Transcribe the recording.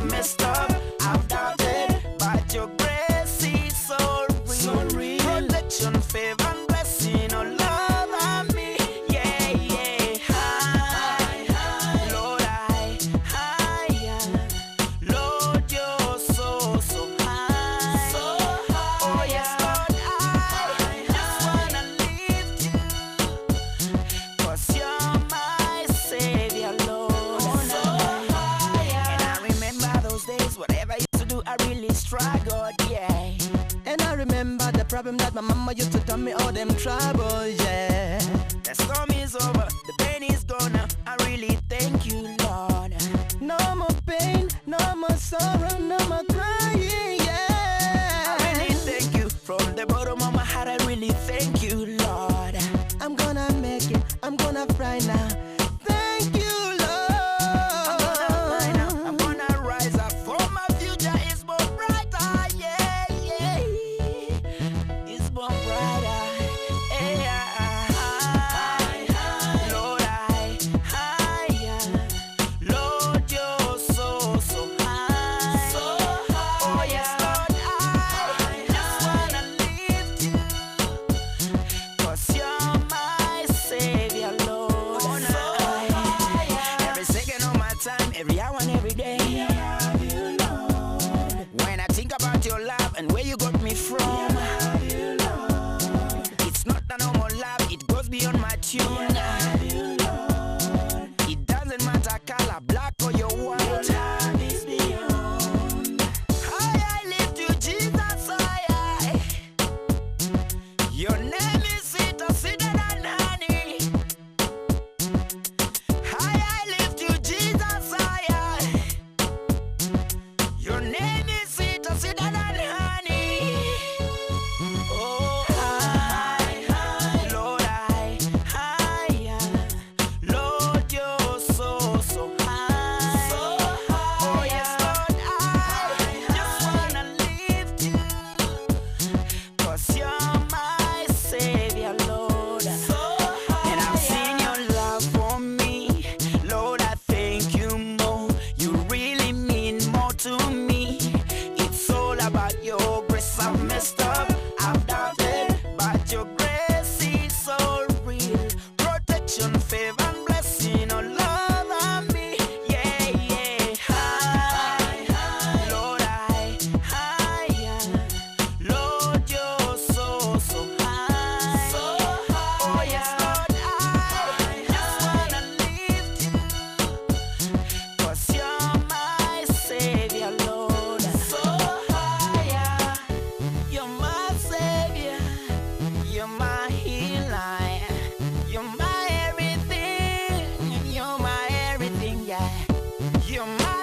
I've messed up, I've doubted, but your grace is so real. So real. Protection, favor, and blessing, oh love on me. Yeah, yeah. High, high, Lord, higher. Lord, you're so, so high. So high. Oh yes, Lord, I just wanna lift you, 'cause you're my Savior, Lord. So high. And I remember those days, whatever I used to do, I really struggled, yeah. And I remember the problem that my mama used to tell me, all them troubles, yeah. The storm is over, the pain is gone now. I really thank you, Lord. No more pain, no more sorrow, no more crying, yeah. I really thank you from the bottom of my heart. I really thank you, Lord. I'm gonna make it, I'm gonna fly now. Thank you, I'm gonna fly now. Lord. I'm gonna rise up, for my future is more brighter. Yeah, yeah, it's more brighter. Yeah. Lord, higher. Lord, you're so, so high. So high. Oh yes, Lord, I just wanna lift you, 'cause you're my Savior, Lord. So high. Every second of my time, every hour and every day. When I think about your love and where you got me from, it's not a normal love, it goes beyond my tune. It doesn't matter color, black or your white. High, I lift you, Jesus, high. Your name is sweeter than honey. High, I lift you, Jesus, high. Your name is sweeter than honey. Oh, high, Lord, higher. Lord, you're so, so high. So high. Oh yes, Lord, I just wanna lift you, 'cause you're my Savior, Lord. So high. And I've seen your love for me, Lord. I thank you more. You really mean more to me. It's all about your grace. I've messed up, I've doubted, but your grace is so real. Protection, favor, and blessing, oh love on me. Yeah, yeah. High, Lord, higher. Lord, you're so, so high. So high. Oh yes, Lord, I just wanna lift you, 'cause you're my Savior, Lord. So higher. You're my Savior. You're my healer. You're my everything. You're my everything, yeah. You're my